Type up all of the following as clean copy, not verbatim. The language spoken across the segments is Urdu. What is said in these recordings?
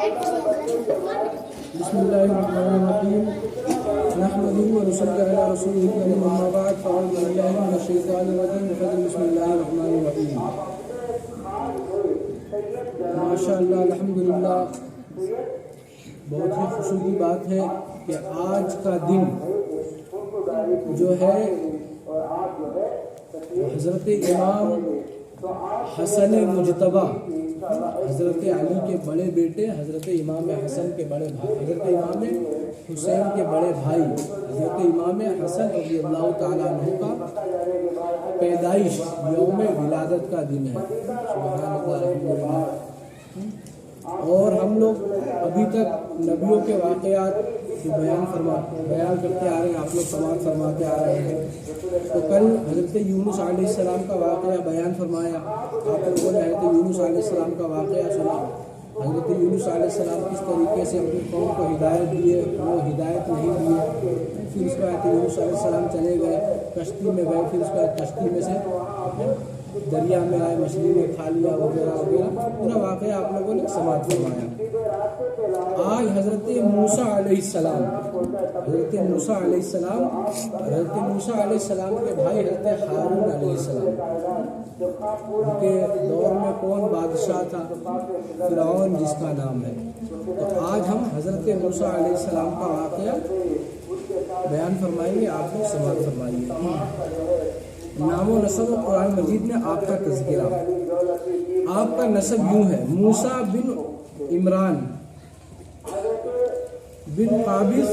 بسم الله الرحمن الرحيم نحمده ونصلي على رسوله الكريم أما بعد فأعوذ بالله من الشيطان الرجيم بسم الله الرحمن الرحيم ماشاءاللہ الحمدللہ بہت ہی خوشی کی بات ہے کہ آج کا دن جو ہے حضرت امام حسن مجتبی حضرت علی کے بڑے بیٹے حضرت امام حسن کے بڑے بھائی حضرت امام حسین کے بڑے بھائی حضرت امام حسن رضی اللہ تعالیٰ عنہ کا پیدائش یوم ولادت کا دن ہے. سبحان اللہ الحمدللہ. اور ہم لوگ ابھی تک نبیوں کے واقعات بیان کرتے آ رہے ہیں, آپ لوگ سماعت فرماتے آ رہے ہیں. تو کل حضرت یونس علیہ السلام کا واقعہ بیان فرمایا, آپ لوگوں نے حضرت یونس علیہ السلام کا واقعہ سنا. حضرت یونس علیہ السلام کس طریقے سے اپنی قوم کو ہدایت دیے, وہ ہدایت نہیں دیے. پھر اس کے بعد یونس علیہ السلام چلے گئے, کشتی میں گئے, پھر اس کے بعد کشتی میں سے دریا میں آئے, مچھلی نے کھا لیا وغیرہ وغیرہ, پورا واقعہ آپ لوگوں نے سماعت فرمایا. آج حضرت موسیٰ علیہ السلام حضرت موسیٰ علیہ السلام کے بھائی حضرت ہارون علیہ السلام, ان کے دور میں کون بادشاہ تھا؟ فرعون جس کا نام ہے. تو آج ہم حضرت موسیٰ علیہ السلام کا واقعہ بیان فرمائیں گے, آپ کو سماعت فرمائیے. نام و نسب قرآن مجید میں آپ کا تذکرہ. آپ کا نسب یوں ہے: موسیٰ بن عمران بن قابض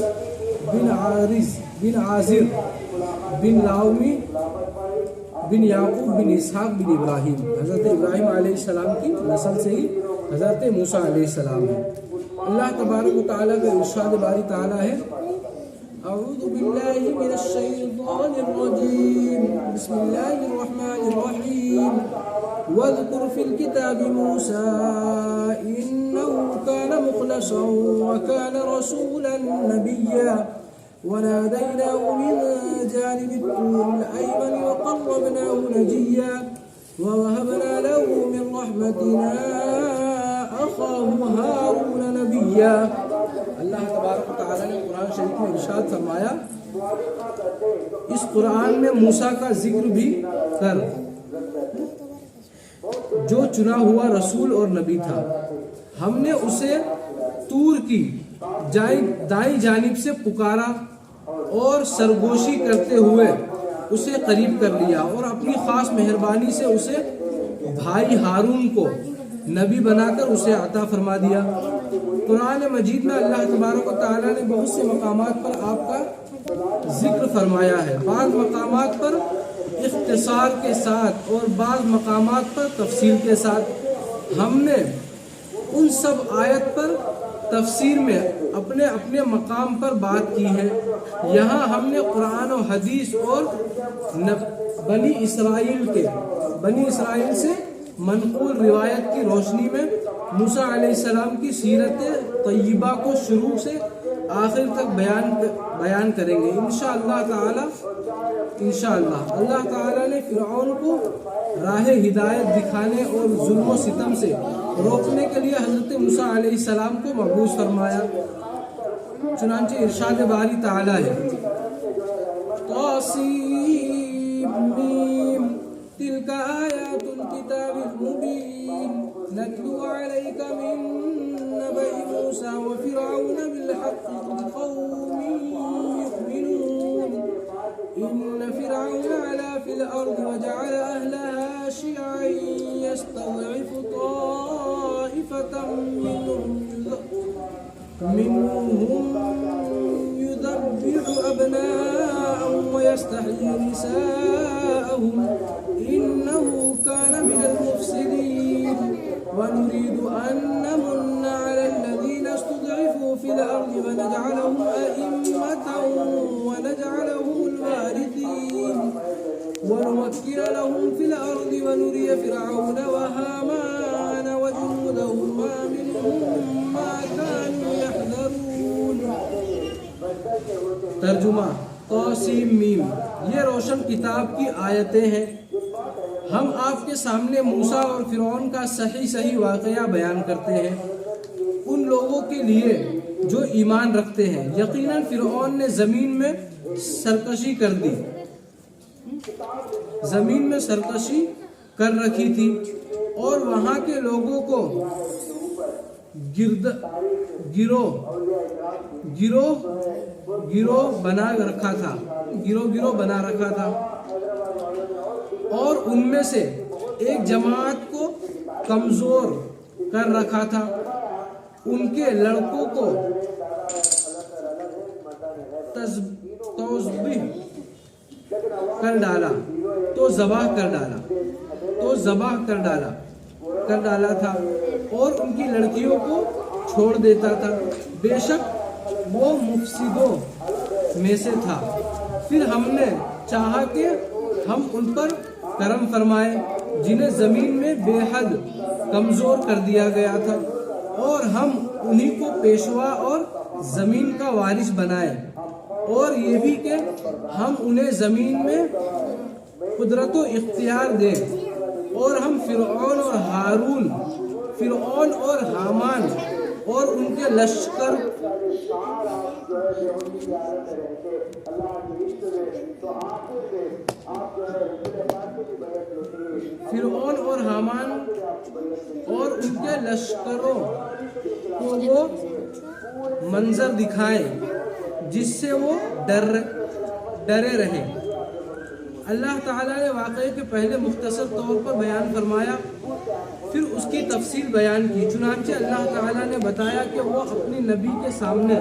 بن عارض بن عازر بن لاومی بن یعقوب بن اسحاق بن ابراہیم. حضرت ابراہیم علیہ السلام کی نسل سے ہی حضرت موسیٰ علیہ السلام ہے. اللہ تبارک و تعالیٰ کا ارشاد باری تعالیٰ ہے: اعوذ باللہ من الشیطان الرجیم بسم اللہ الرحمن الرحیم واذکر فی الکتاب موسیٰ انہ کان مخلصا وکان رسولا نبیا ونادیناه من جانب الطور الأيمن وقربناه نجیا ووهبنا له من رحمتنا أخاه هارون نبیا. اللہ تبارک و تعالیٰ نے قرآن شریف میں ارشاد فرمایا, اس قرآن میں موسیٰ کا ذکر بھی کر جو چنا ہوا رسول اور نبی تھا. ہم نے اسے طور کی دائیں جانب سے پکارا اور سرگوشی کرتے ہوئے اسے قریب کر لیا, اور اپنی خاص مہربانی سے اسے بھائی ہارون کو نبی بنا کر اسے عطا فرما دیا. قرآن مجید میں اللہ تبارک و تعالیٰ نے بہت سے مقامات پر آپ کا ذکر فرمایا ہے. بعض مقامات پر اختصار کے ساتھ اور بعض مقامات پر تفصیل کے ساتھ. ہم نے ان سب آیت پر تفسیر میں اپنے اپنے مقام پر بات کی ہے. یہاں ہم نے قرآن و حدیث اور بنی اسرائیل سے منقول روایت کی روشنی میں موسیٰ علیہ السلام کی سیرت طیبہ کو شروع سے آخر تک بیان کریں گے انشاءاللہ تعالی. اللہ تعالیٰ نے فرعون کو راہ ہدایت دکھانے اور ظلم و ستم سے روکنے کے لیے حضرت موسیٰ علیہ السلام کو مبعوث فرمایا. چنانچہ ارشاد باری تعالیٰ ہے: تلك آيات الكتاب المبين نتلو عليك من نبأ موسى وفرعون بالحق لقوم يؤمنون إن فرعون علا في الأرض وجعل أهلها شيعا يستضعف طائفة منهم يذبح أبناءهم ويستحيي نساءهم إنه كان من المفسدين ونريد أن نمن على الذين استضعفوا في الأرض ونجعلهم أئمة ونجعلهم الوارثين ونمكن لهم في الأرض ونري فرعون وهامان وجنودهما منهم ما كانوا يحذرون. ترجمہ: طاسیم میم. یہ روشن کتاب کی آیتیں ہیں. ہم آپ کے سامنے موسیٰ اور فرعون کا صحیح واقعہ بیان کرتے ہیں. ان ان لوگوں کے لیے جو ایمان رکھتے ہیں، یقیناً فرعون نے زمین میں سرکشی کر دی، زمین میں سرکشی کر رکھی تھی اور وہاں کے لوگوں کو گروہ بنا رکھا تھا اور ان میں سے ایک جماعت کو کمزور کر رکھا تھا، ان کے لڑکوں کو ذبح کر ڈالا تھا اور ان کی لڑکیوں کو چھوڑ دیتا تھا، بے شک وہ مفسدوں میں سے تھا۔ پھر ہم نے چاہا کہ ہم ان پر کرم فرمائے جنہیں زمین میں بے حد کمزور کر دیا گیا تھا، اور ہم انہی کو پیشوا اور زمین کا وارث بنائے، اور یہ بھی کہ ہم انہیں زمین میں قدرت و اختیار دیں، اور ہم فرعون اور حامان اور ان کے لشکر لشکروں کو وہ منظر دکھائے جس سے وہ ڈرے رہے۔ اللہ تعالیٰ نے واقعے کے پہلے مختصر طور پر بیان فرمایا، پھر اس کی تفصیل بیان کی۔ چنانچہ اللہ تعالیٰ نے بتایا کہ وہ اپنی نبی کے سامنے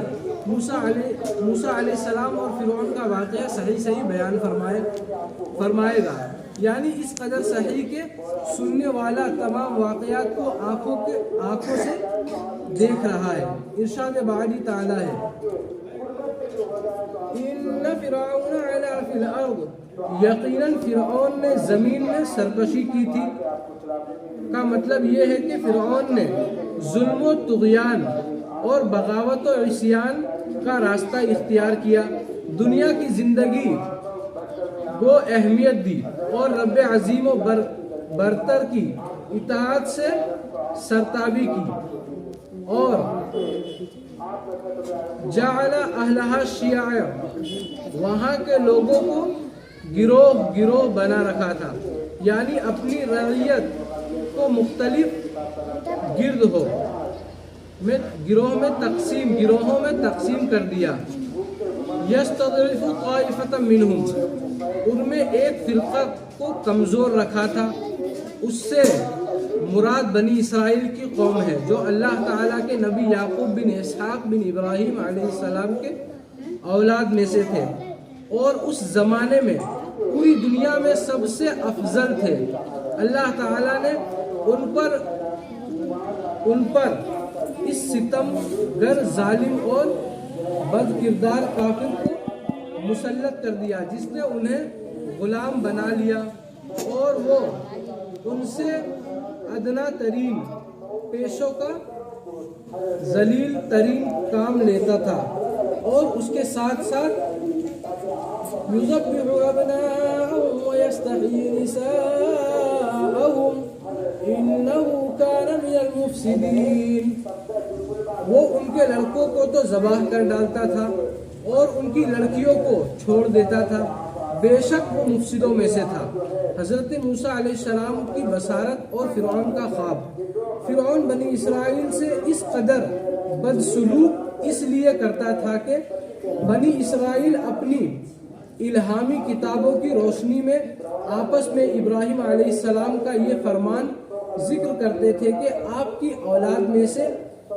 موسیٰ علیہ السلام اور فرعون کا واقعہ صحیح بیان فرمائے گا، یعنی اس قدر صحیح کہ سننے والا تمام واقعات کو آنکھوں سے دیکھ رہا ہے۔ ارشاد باری تعالیٰ ہے، ان فرعون علا فی الارض، یقیناً فرعون نے زمین میں سرکشی کی تھی، کا مطلب یہ ہے کہ فرعون نے ظلم و طغیان اور بغاوت و عصیان کا راستہ اختیار کیا، دنیا کی زندگی کو اہمیت دی اور رب عظیم و برتر کی اطاعت سے سرتابی کی، اور جعل اہلہا شیعا، وہاں کے لوگوں کو گروہ بنا رکھا تھا، یعنی اپنی رعیت کو مختلف گروہوں میں تقسیم کر دیا۔ یستضعف طائفۃ منہم، ان میں ایک فرقہ کو کمزور رکھا تھا، اس سے مراد بنی اسرائیل کی قوم ہے جو اللہ تعالیٰ کے نبی یعقوب بن اسحاق بن ابراہیم علیہ السلام کے اولاد میں سے تھے، اور اس زمانے میں پوری دنیا میں سب سے افضل تھے۔ اللہ تعالیٰ نے ان پر اس ستم گر ظالم اور بد کردار کافر کو مسلط کر دیا، جس نے انہیں غلام بنا لیا اور وہ ان سے ادنا ترین پیشوں کا ذلیل ترین کام لیتا تھا، اور اس کے ساتھ یذبح ابناءهم ويستحيي نساءهم انه كان من المفسدين، وہ ان کے لڑکوں کو تو ذبح کر ڈالتا تھا اور ان کی لڑکیوں کو چھوڑ دیتا تھا، بے شک وہ مفسدوں میں سے تھا۔ حضرت موسیٰ علیہ السلام کی بصارت اور فرعون کا خواب۔ فرعون بنی اسرائیل سے اس قدر بدسلوک اس لیے کرتا تھا کہ بنی اسرائیل اپنی الہامی کتابوں کی روشنی میں آپس میں ابراہیم علیہ السلام کا یہ فرمان ذکر کرتے تھے کہ آپ کی اولاد میں سے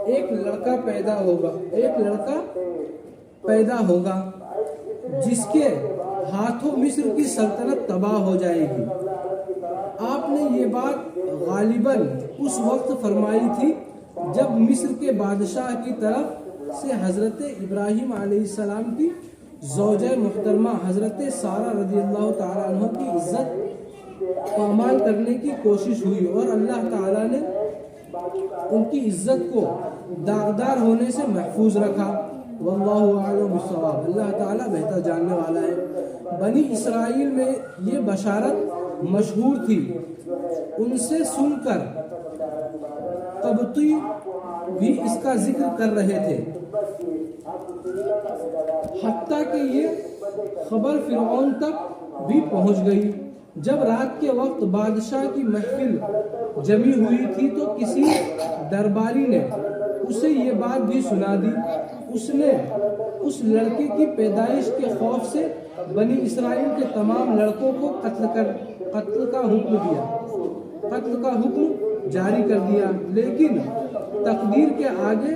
ایک لڑکا پیدا ہوگا جس کے ہاتھوں مصر کی سلطنت تباہ ہو جائے گی۔ آپ نے یہ بات غالباً اس وقت فرمائی تھی جب مصر کے بادشاہ کی طرف سے حضرت ابراہیم علیہ السلام کی زوجہ محترمہ حضرت سارہ رضی اللہ تعالیٰ عنہ کی عزت پامال کرنے کی کوشش ہوئی، اور اللہ تعالیٰ نے ان کی عزت کو داغدار ہونے سے محفوظ رکھا۔ واللہ اعلم بالصواب، اللہ تعالیٰ بہتر جاننے والا ہے۔ بنی اسرائیل میں یہ بشارت مشہور تھی، ان سے سن کر قبطی بھی اس کا ذکر کر رہے تھے، حتیٰ کہ یہ خبر فرعون تک بھی پہنچ گئی۔ جب رات کے وقت بادشاہ کی محفل جمی ہوئی تھی تو کسی درباری نے اسے یہ بات بھی سنا دی۔ اس نے اس لڑکے کی پیدائش کے خوف سے بنی اسرائیل کے تمام لڑکوں کو قتل کا حکم جاری کر دیا، لیکن تقدیر کے آگے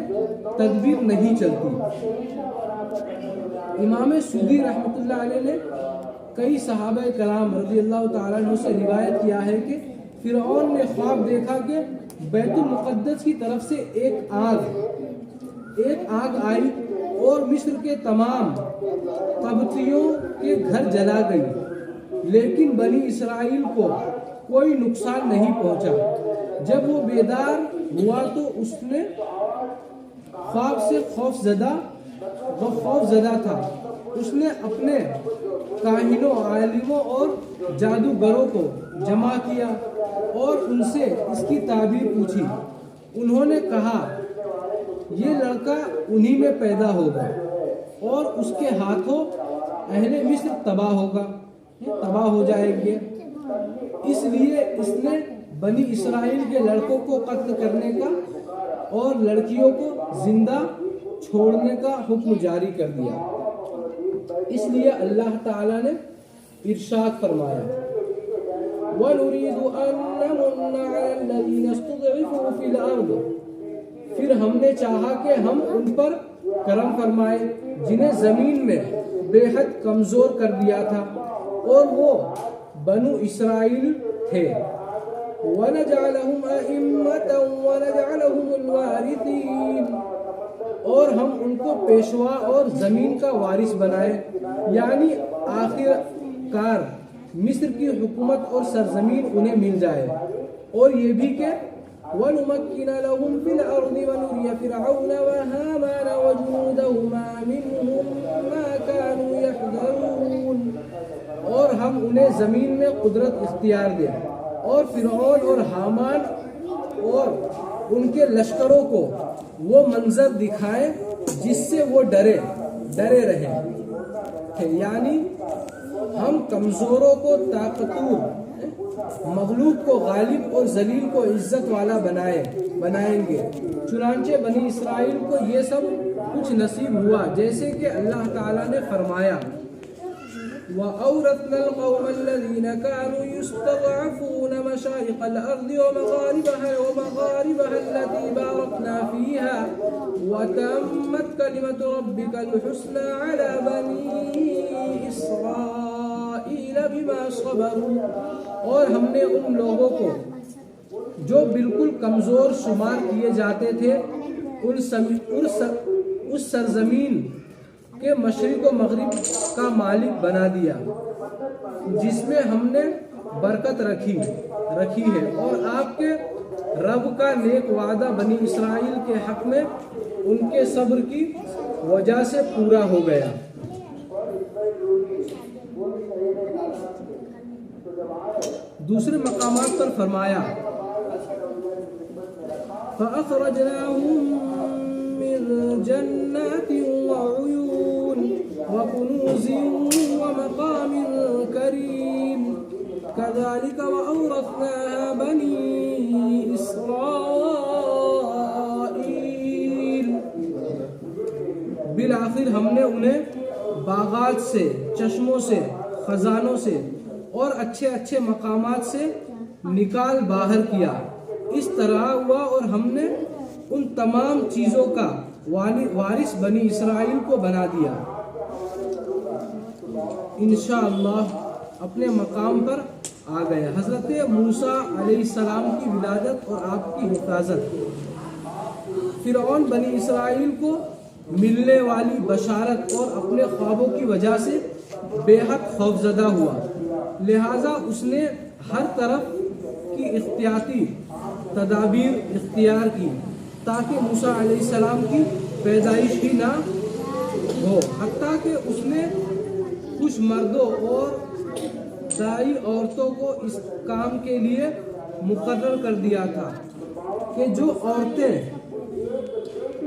تدبیر نہیں چلتی۔ امام سودی رحمۃ اللہ علیہ نے کئی صحابہ کرام رضی اللہ تعالیٰ عنہ سے روایت کیا ہے کہ فرعون نے خواب دیکھا کہ بیت المقدس کی طرف سے ایک آگ آئی اور مصر کے تمام قبطیوں کے گھر جلا گئی، لیکن بنی اسرائیل کو کوئی نقصان نہیں پہنچا۔ جب وہ بیدار ہوا تو اس نے خواب سے خوف زدہ تھا۔ اس نے اپنے کاہنوں، عالموں اور جادوگروں کو جمع کیا اور ان سے اس کی تعبیر پوچھی۔ انہوں نے کہا یہ لڑکا انہی میں پیدا ہوگا اور اس کے ہاتھوں اہل مصر تباہ ہو جائیں گے۔ اس لیے اس نے بنی اسرائیل کے لڑکوں کو قتل کرنے کا اور لڑکیوں کو زندہ چھوڑنے کا حکم جاری کر دیا۔ اس لیے اللہ تعالیٰ نے ارشاد فرمایا وَنُرِيدُ أَن نَّمُنَّ عَلَى الَّذِينَ اسْتُضْعِفُوا فِي الْأَرْضِ، پھر ہم نے چاہا کہ ہم ان پر کرم فرمائے جنہیں زمین میں بے حد کمزور کر دیا تھا، اور وہ بنو اسرائیل تھے۔ وَنَجْعَلَهُمْ أَئِمَّةً وَنَجْعَلَهُمُ الْوَارِثِينَ، اور ہم ان کو پیشوا اور زمین کا وارث بنائے، یعنی آخر کار مصر کی حکومت اور سرزمین انہیں مل جائے۔ اور یہ بھی کہ وَنُمَكِّنَ لَهُمْ فِي الْأَرْضِ وَنُرِيَ فِرْعَوْنَ وَهَامَانَ وَجُنُودَهُمَا مِنْهُمْ مَا كَانُوا يَحْذَرُونَ، اور ہم انہیں زمین میں قدرت اختیار دیں اور فرعون اور حامان اور ان کے لشکروں کو وہ منظر دکھائے جس سے وہ ڈرے رہے، یعنی ہم کمزوروں کو طاقتور، مغلوب کو غالب اور ذلیل کو عزت والا بنائیں گے۔ چنانچہ بنی اسرائیل کو یہ سب کچھ نصیب ہوا جیسے کہ اللہ تعالیٰ نے فرمایا وَأَوْرَثْنَا الْقَوْمَ الَّذِينَ كَانُوا يُسْتَضْعَفُونَ مَشَارِقَ الْأَرْضِ وَمَغَارِبَهَا الَّتِي بَارَكْنَا فِيهَا وَتَمَّتْ كَلِمَةُ رَبِّكَ الْحُسْنَى عَلَى بَنِي إِسْرَائِيلَ بِمَا صَبَرُوا، اور ہم نے ان لوگوں کو جو بالکل کمزور شمار کیے جاتے تھے اس سرزمین کہ مشرق و مغرب کا مالک بنا دیا، جس میں ہم نے برکت رکھی ہے، اور آپ کے رب کا نیک وعدہ بنی اسرائیل کے حق میں ان کے صبر کی وجہ سے پورا ہو گیا۔ دوسرے مقامات پر فرمایا فَأَخْرَجْنَاهُم مِّن جَنَّاتٍ وَعُيُونٍ وَكُنُوزٍ وَمَقَامٍ كَرِيمٍ كَذَلِكَ وَأَوْرَثْنَاهَا بَنِي إِسْرَائِيلَ، بالآخر ہم نے انہیں باغات سے، چشموں سے، خزانوں سے اور اچھے اچھے مقامات سے نکال باہر کیا۔ اس طرح ہوا اور ہم نے ان تمام چیزوں کا وارث بنی اسرائیل کو بنا دیا۔ انشاءاللہ اپنے مقام پر آ گئے۔ حضرت موسیٰ علیہ السلام کی ولادت اور آپ کی حفاظت۔ فرعون بنی اسرائیل کو ملنے والی بشارت اور اپنے خوابوں کی وجہ سے بے حد خوفزدہ ہوا، لہٰذا اس نے ہر طرف کی احتیاطی تدابیر اختیار کی تاکہ موسیٰ علیہ السلام کی پیدائش ہی نہ ہو، حتیٰ کہ اس نے کچھ مردوں اور دائی عورتوں کو اس کام کے لیے مقرر کر دیا تھا کہ جو عورتیں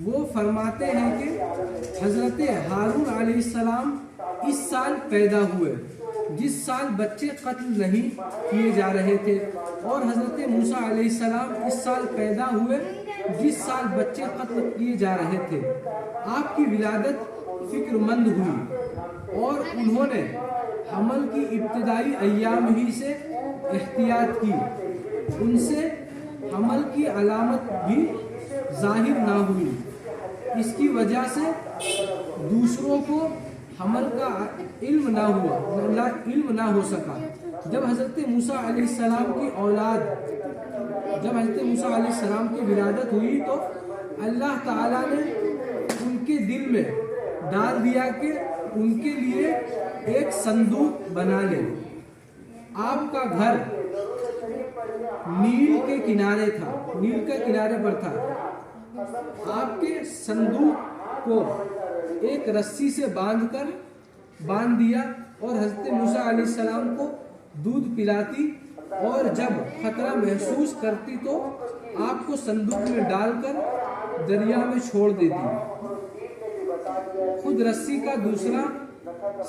وہ فرماتے ہیں کہ حضرت ہارون علیہ السلام اس سال پیدا ہوئے جس سال بچے قتل نہیں کیے جا رہے تھے، اور حضرت موسیٰ علیہ السلام اس سال پیدا ہوئے جس سال بچے قتل کیے جا رہے تھے۔ آپ کی ولادت فکر مند ہوئی اور انہوں نے حمل کی ابتدائی ایام ہی سے احتیاط کی، ان سے حمل کی علامت بھی ظاہر نہ ہوئی، اس کی وجہ سے دوسروں کو حمل کا علم نہ ہو سکا۔ جب حضرت موسیٰ علیہ السلام کی ولادت ہوئی تو اللہ تعالیٰ نے ان کے دل میں ڈال دیا کہ ان کے لیے ایک صندوق بنا لے۔ آپ کا گھر نیل کے کنارے پر تھا۔ آپ کے صندوق کو ایک رسی سے باندھ دیا اور حضرت موسیٰ علیہ السلام کو دودھ پلاتی، اور جب خطرہ محسوس کرتی تو آپ کو صندوق میں ڈال کر دریا میں چھوڑ دیتی، خود رسی کا دوسرا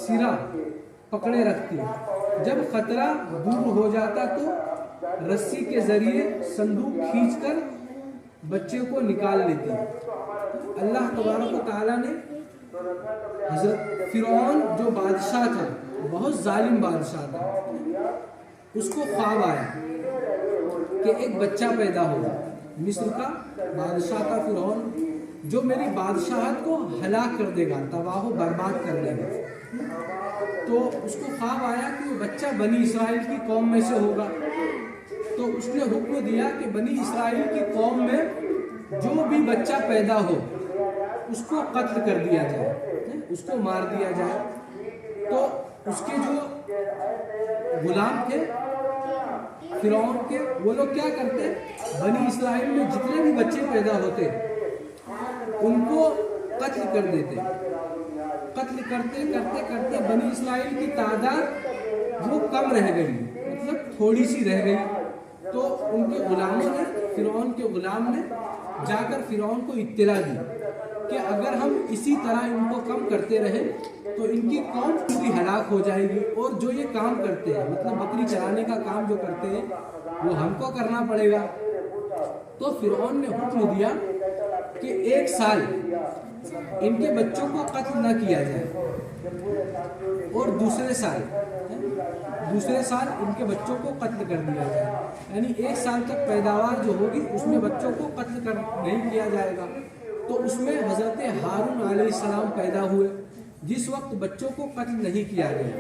سرا پکڑے رکھتی۔ جب خطرہ دور ہو جاتا تو رسی کے ذریعے صندوق کھینچ کر بچے کو نکال لیتی۔ اللہ تبارک و تعالیٰ نے حضرت فرعون جو بادشاہ تھا، بہت ظالم بادشاہ تھا، اس کو خواب آیا کہ ایک بچہ پیدا ہوگا، مصر کا بادشاہ تھا فرعون، جو میری بادشاہت کو ہلاک کر دے گا، تباہ و برباد کر دے گا۔ تو اس کو خواب آیا کہ وہ بچہ بنی اسرائیل کی قوم میں سے ہوگا، تو اس نے حکم دیا کہ بنی اسرائیل کی قوم میں جو بھی بچہ پیدا ہو اس کو قتل کر دیا جائے، اس کو مار دیا جائے۔ تو اس کے جو غلام تھے فرعون کے، وہ لوگ کیا کرتے، بنی اسرائیل میں جتنے بھی بچے پیدا ہوتے ان کو قتل کر دیتے۔ قتل کرتے کرتے کرتے بنی اسرائیل کی تعداد وہ کم رہ گئی، مطلب تھوڑی سی رہ گئی۔ تو ان کے غلاموں نے، فرعون کے غلام نے جا کر فرعون کو اطلاع دی کہ اگر ہم اسی طرح ان کو کم کرتے رہے تو ان کی قوم پوری ہلاک ہو جائے گی، اور جو یہ کام کرتے ہیں، مطلب بکری چرانے کا کام جو کرتے ہیں، وہ ہم کو کرنا پڑے گا۔ تو فرعون نے حکم دیا کہ 1 سال ان کے بچوں کو قتل نہ کیا جائے، اور دوسرے سال ان کے بچوں کو قتل کر دیا جائے، یعنی 1 سال تک پیداوار جو ہوگی اس میں بچوں کو قتل نہیں کیا جائے گا۔ تو اس میں حضرت ہارون علیہ السلام پیدا ہوئے جس وقت بچوں کو قتل نہیں کیا گیا۔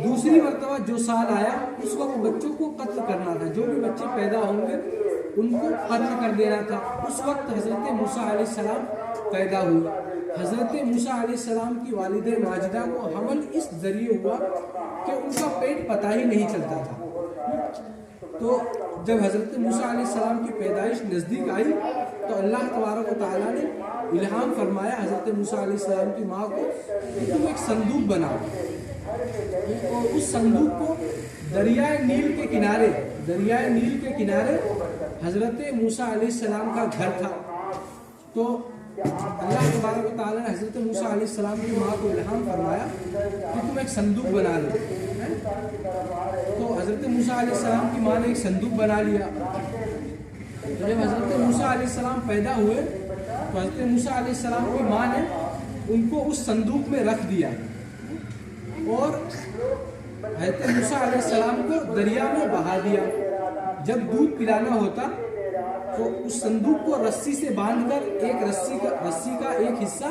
دوسری مرتبہ جو سال آیا اس وقت بچوں کو قتل کرنا تھا، جو بھی بچے پیدا ہوں گے ان کو قتل کر دینا تھا۔ اس وقت حضرت موسیٰ علیہ السلام پیدا ہوئے۔ حضرت موسیٰ علیہ السلام کی والدہ ماجدہ کو حمل اس ذریعے ہوا کہ ان کا پیٹ پتہ ہی نہیں چلتا تھا۔ تو جب حضرت موسیٰ علیہ السلام کی پیدائش نزدیک آئی تو اللہ تبارک و تعالیٰ نے الہام فرمایا حضرت موسیٰ علیہ السلام کی ماں کو کہ تم ایک صندوق بناؤ، اور اس صندوق کو دریائے نیل کے کنارے حضرت موسیٰ علیہ السلام کا گھر تھا۔ تو اللہ تبارک و تعالیٰ نے حضرت موسیٰ علیہ السلام کی ماں کو الہام فرمایا کہ تم ایک صندوق بنا لو۔ تو حضرت موسیٰ علیہ السلام کی ماں نے ایک صندوق بنا لیا۔ تو جب حضرت موسیٰ علیہ السلام پیدا ہوئے تو حضرت موسیٰ علیہ السلام کی ماں نے ان کو اس صندوق میں رکھ دیا، اور حضرت موسیٰ علیہ السلام کو دریا میں بہا دیا۔ جب دودھ پلانا ہوتا تو اس صندوق کو رسی سے باندھ کر ایک رسی کا ایک حصہ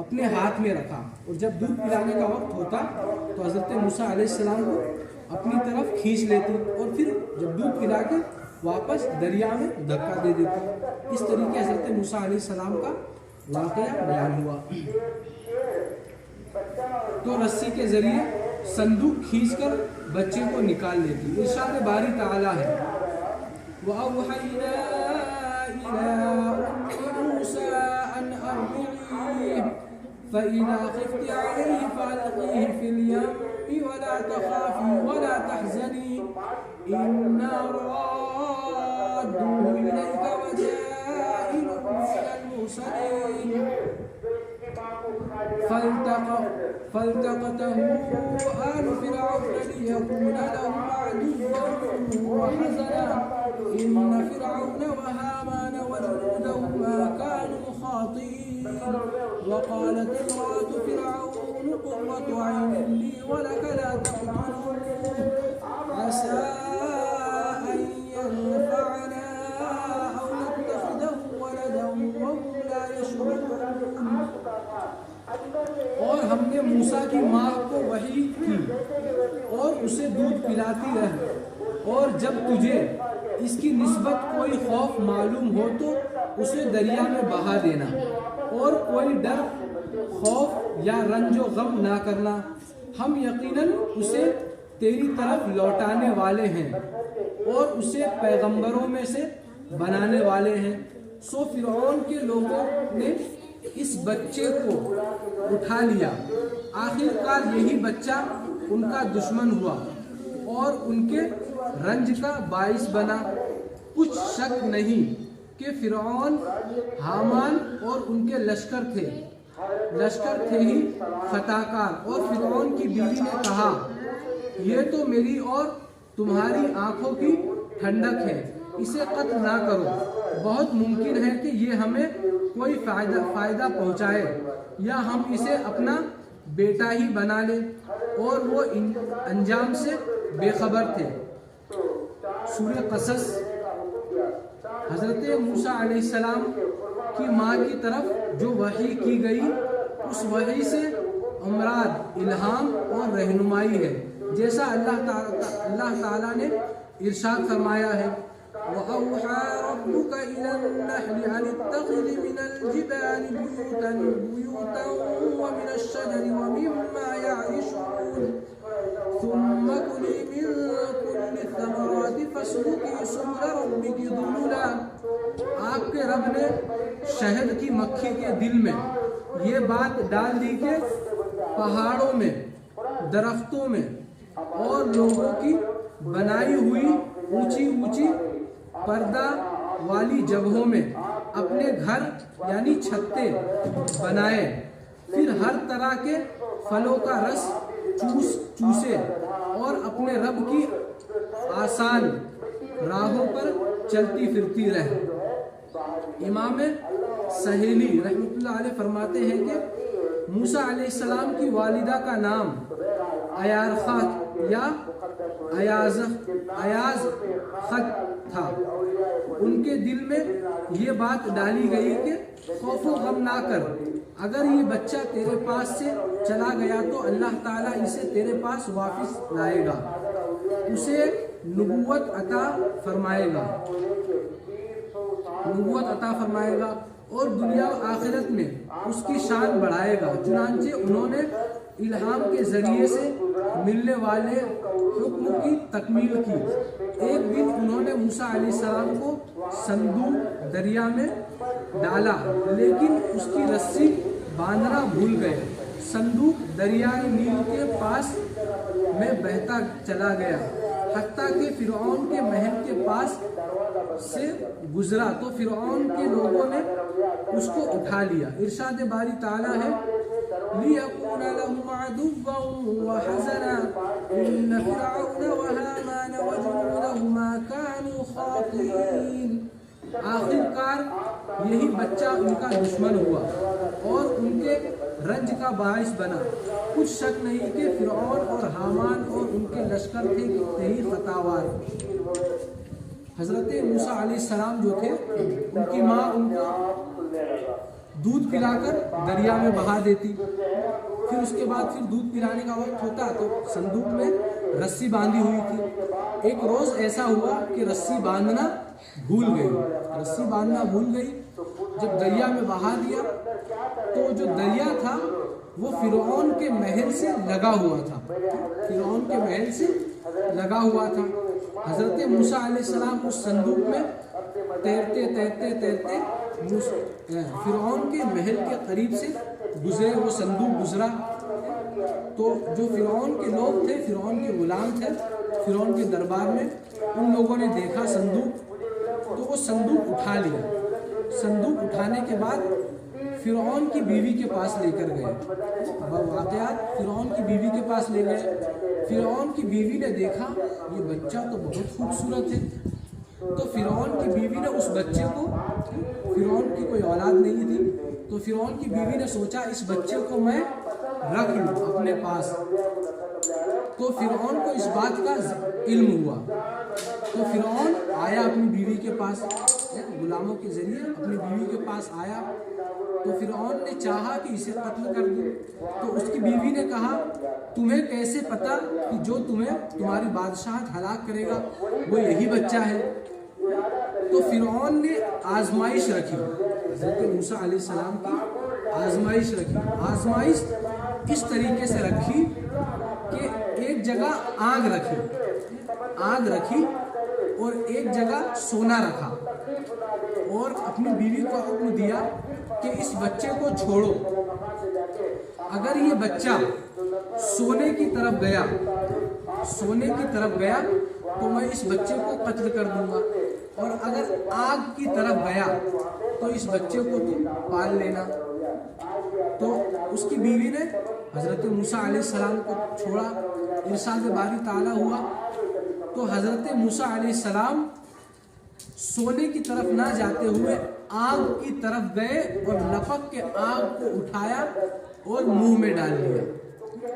اپنے ہاتھ میں رکھا، اور جب دودھ پلانے کا وقت ہوتا تو حضرت موسیٰ علیہ السلام کو اپنی طرف کھینچ لیتی، اور پھر جب دودھ پلا کے واپس دریا میں دھکا دے دیتی۔ اس طریقے حضرت موسیٰ علیہ السلام کا واقعہ بیان ہوا۔ تو رسی کے ذریعے صندوق کھینچ کر بچے کو نکال لیتی۔ ارشاد باری تعالیٰ ہے وَأَوْحَيْنَا إِلَىٰ أُمِّ مُوسَىٰ أَنْ أَرْضِعِيهِ فَإِذَا خِفْتِ عَلَيْهِ فَأَلْقِيهِ فِي الْيَمِّ وَلَا تَخَافِي وَلَا تَحْزَنِي إِنَّا رَادُّوهُ إِلَيْكَ وَجَاعِلُوهُ مِنَ المرسلين فالتقطه آل فرعون ليكون لهم عدوا وحزنا إن فرعون وهامان وجنودهما كانوا خاطئين وقالت امرأة فرعون قرة عين لي ولك لا تقتلوه عسى أن ينفعنا أو نتخذه ولدا وهم لا يشعرون. اور ہم نے موسیٰ کی ماں کو وحی کی اور اسے دودھ پلاتی رہی، اور جب تجھے اس کی نسبت کوئی خوف معلوم ہو تو اسے دریا میں بہا دینا، اور کوئی ڈر، خوف یا رنج و غم نہ کرنا، ہم یقیناً اسے تیری طرف لوٹانے والے ہیں اور اسے پیغمبروں میں سے بنانے والے ہیں۔ سو فرعون کے لوگوں نے اس بچے کو اٹھا لیا، آخر کار یہی بچہ ان کا دشمن ہوا اور ان کے رنج کا باعث بنا۔ کچھ شک نہیں کہ فرعون، حامان اور ان کے لشکر تھے ہی خطاکار، اور فرعون کی بیوی نے کہا یہ تو میری اور تمہاری آنکھوں کی ٹھنڈک ہے، اسے قتل نہ کرو، بہت ممکن ہے کہ یہ ہمیں کوئی فائدہ پہنچائے یا ہم اسے اپنا بیٹا ہی بنا لیں، اور وہ انجام سے بے خبر تھے۔ سورہ قصص۔ حضرت موسیٰ علیہ السلام کی ماں کی طرف جو وحی کی گئی، اس وحی سے مراد الہام اور رہنمائی ہے، جیسا اللہ تعالیٰ نے ارشاد فرمایا ہے وَأَوْحَى رَبُّكَ إِلَى النَّحْلِ أَنِ اتَّخِذِ مِنَ الْجِبَالِ بُيُوتًا وَمِنَ الشَّجَرِ وَمِمَّا يَعْرِشُونَ ثُمَّ كُلِي مِن كُلِّ الثَّمَرَاتِ فَاسْلُكِي سُبُلَ رَبِّكِ ذُلُلًا۔ آپ کے رب نے شہد کی مکھی کے دل میں یہ بات ڈال دی کہ پہاڑوں میں، درختوں میں اور لوگوں کی بنائی ہوئی اونچی اونچی پردہ والی جگہوں میں اپنے گھر یعنی چھتے بنائے، پھر ہر طرح کے پھلوں کا رس چوسے اور اپنے رب کی آسان راہوں پر چلتی پھرتی رہے۔ امام سہیلی رحمۃ اللہ علیہ فرماتے ہیں کہ موسیٰ علیہ السلام کی والدہ کا نام ایارخہ یا ایازخت تھا۔ ان کے دل میں یہ بات ڈالی گئی کہ خوف و غم نہ کر، اگر یہ بچہ تیرے پاس سے چلا گیا تو اللہ تعالیٰ اسے تیرے پاس واپس لائے گا، اسے نبوت عطا فرمائے گا اور دنیا و آخرت میں اس کی شان بڑھائے گا۔ چنانچہ انہوں نے الہام کے ذریعے سے ملنے والے حکم کی تکمیل کی۔ ایک دن انہوں نے موسیٰ علیہ السلام کو صندوق دریا میں ڈالا، لیکن اس کی رسی باندھنا بھول گئے۔ صندوق دریائے نیل کے پاس میں بہتا چلا گیا، حتیٰ کہ فرعون کے محل کے پاس سے گزرا تو فرعون کے لوگوں نے اس کو اٹھا لیا۔ ارشاد باری تعالیٰ ہے لِيَكُونَ لَهُمْ عَدُوًّا وَحَزَنًا إِنَّ فِرْعَوْنَ وَهَامَانَ وَجُنُودَهُمَا كَانُوا خَاطِئِينَ۔ آخر کار یہی بچہ ان کا دشمن ہوا اور ان کے رنج کا باعث بنا۔ کچھ شک نہیں کہ فرعون اور حامان اور ان کے لشکر تھے ہی خطاوار۔ حضرت موسیٰ علیہ السلام جو تھے، ان کی ماں ان کو دودھ پلا کر دریا میں بہا دیتی، پھر اس کے بعد دودھ پلانے کا وقت ہوتا تو صندوق میں رسی باندھی ہوئی تھی۔ ایک روز ایسا ہوا کہ رسی باندھنا بھول گئی۔ جب دریا میں بہا دیا تو جو دریا تھا وہ فرعون کے محل سے لگا ہوا تھا۔ حضرت موسیٰ علیہ السلام اس صندوق میں تیرتے فرعون کے محل کے قریب سے گزرے۔ وہ صندوق گزرا تو جو فرعون کے لوگ تھے، فرعون کے غلام تھے، فرعون کے دربار میں، ان لوگوں نے دیکھا صندوق تو وہ صندوق اٹھا لیا۔ صندوق اٹھانے کے بعد فرعون کی بیوی کے پاس لے کر گئے. واقعات فرعون کی بیوی کے پاس لے گئے. فرعون کی بیوی نے دیکھا یہ بچہ تو بہت خوبصورت ہے. تو فرعون کی بیوی نے اس بچے کو، فرعون کی کوئی اولاد نہیں تھی، تو فرعون کی بیوی نے سوچا اس بچے کو میں رکھ لوں اپنے پاس. تو فرعون کو اس بات کا علم ہوا. تو فرعون آیا اپنی بیوی کے پاس، غلاموں کے ذریعے اپنی بیوی کے پاس آیا. تو فرعون نے چاہا کہ اسے قتل کر دوں. تو اس کی بیوی نے کہا تمہیں کیسے پتا کہ جو تمہیں تمہاری بادشاہت ہلاک کرے گا وہ یہی بچہ ہے؟ تو فرعون نے آزمائش رکھی، حضرت موسیٰ علیہ السلام کی آزمائش رکھی. آزمائش اس طریقے سے رکھی کہ ایک جگہ آگ رکھی اور ایک جگہ سونا رکھا، اور اپنی بیوی کو حکم دیا کہ اس بچے کو چھوڑو. اگر یہ بچہ سونے کی طرف گیا تو میں اس بچے کو قتل کر دوں گا، اور اگر آگ کی طرف گیا تو اس بچے کو تم پال لینا. تو اس کی بیوی نے حضرت موسیٰ علیہ السلام کو چھوڑا. ارشاد باری تعالیٰ ہوا تو حضرت موسیٰ علیہ السلام سونے کی طرف نہ جاتے ہوئے آگ کی طرف گئے اور لپک کے آگ کو اٹھایا اور منہ میں ڈال لیا.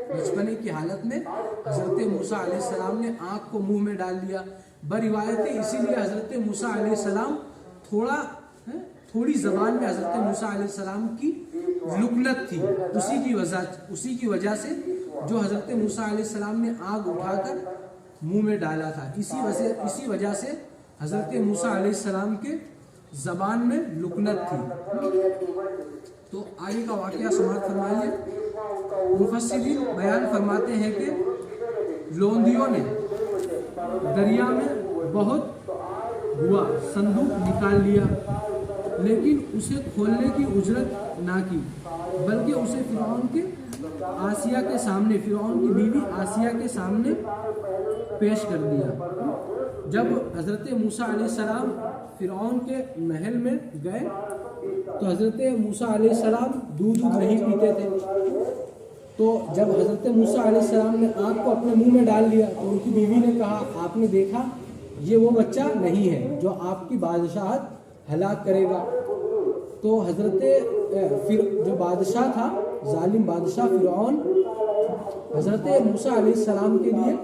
بچپنے کی حالت میں حضرت موسیٰ علیہ السلام نے آگ کو منہ میں ڈال لیا. بروایتیں اسی لیے حضرت موسیٰ علیہ السلام تھوڑی زبان میں حضرت موسیٰ علیہ السلام کی لکنت تھی. اسی کی وجہ سے جو حضرت موسیٰ علیہ السلام نے آگ اٹھا کر منہ میں ڈالا تھا، اسی وجہ سے حضرت موسیٰ علیہ السلام کے زبان میں لکنت تھی. تو آگے کا واقعہ سماعت فرمائیے. مفسرین بیان فرماتے ہیں کہ لوندیوں نے دریا میں بہت ہوا صندوق نکال لیا، لیکن اسے کھولنے کی اجرت نہ کی، بلکہ اسے فرعون کی بیوی آسیہ کے سامنے پیش کر دیا. جب حضرت موسیٰ علیہ السلام فرعون کے محل میں گئے تو حضرت موسیٰ علیہ السلام دودھ نہیں پیتے تھے. تو جب حضرت موسیٰ علیہ السلام نے آگ کو اپنے منہ میں ڈال لیا تو ان کی بیوی نے کہا آپ نے دیکھا یہ وہ بچہ نہیں ہے جو آپ کی بادشاہت ہلاک کرے گا. تو حضرت جو بادشاہ تھا، ظالم بادشاہ فرعون، حضرت موسیٰ علیہ السلام کے لیے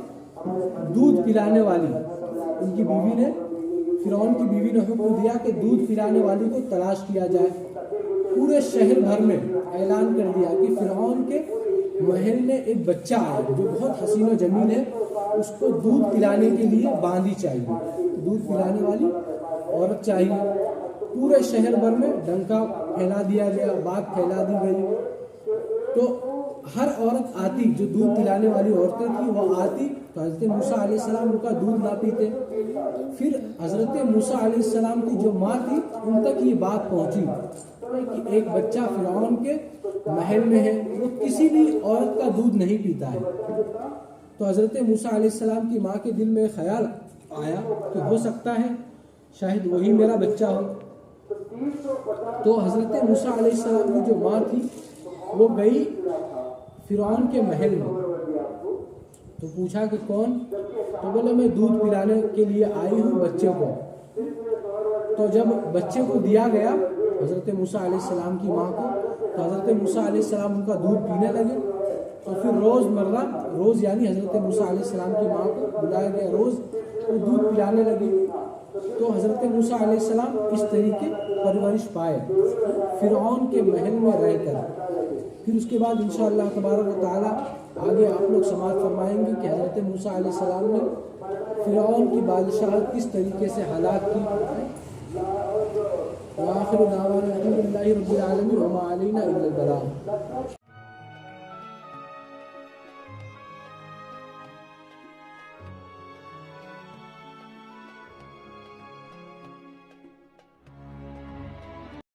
دودھ پلانے والی ان کی بیوی نے، فرعون کی بیوی نے حکم دیا کہ دودھ پلانے والی کو تلاش کیا جائے. پورے شہر بھر میں اعلان کر دیا کہ فرعون کے محل میں ایک بچہ آیا جو بہت حسین و جمیل ہے، اس کو دودھ پلانے کے لیے باندھی چاہیے، دودھ پلانے والی عورت چاہیے. پورے شہر بھر میں ڈنکا پھیلا دیا گیا، بات پھیلا دی گئی. تو ہر عورت آتی جو دودھ پلانے والی عورتیں تھیں وہ آتی تو حضرت موسیٰ علیہ السلام ان کا دودھ نہ پیتے. پھر حضرت موسیٰ علیہ السلام کی جو ماں تھی ان تک یہ بات پہنچی کہ ایک بچہ فرعون کے محل میں ہے، وہ کسی بھی عورت کا دودھ نہیں پیتا ہے. تو حضرت موسیٰ علیہ السلام کی ماں کے دل میں خیال آیا کہ ہو سکتا ہے شاید وہی میرا بچہ ہو. تو حضرت موسیٰ علیہ السلام کی جو ماں تھی وہ گئی فرعون کے محل میں. تو پوچھا کہ کون؟ تو بولے میں دودھ پلانے کے لیے آئی ہوں بچے کو. تو جب بچے کو دیا گیا حضرت موسیٰ علیہ السلام کی ماں کو تو حضرت موسیٰ علیہ السلام ان کا دودھ پینے لگے. تو پھر روز یعنی حضرت موسیٰ علیہ السلام کی ماں کو بلایا گیا، روز وہ دودھ پلانے لگی. تو حضرت موسیٰ علیہ السلام اس طریقے پرورش پائے فرعون کے محل میں رہ کر. پھر اس کے بعد انشاءاللہ تبارک و تعالیٰ آگے آپ لوگ سماعت فرمائیں گے کہ حضرت موسیٰ علیہ السلام نے فرعون کی بادشاہت کس طریقے سے ہلاک کی. وآخر دعوانا الحمدللہ رب العالمین وما علینا الا البلاغ.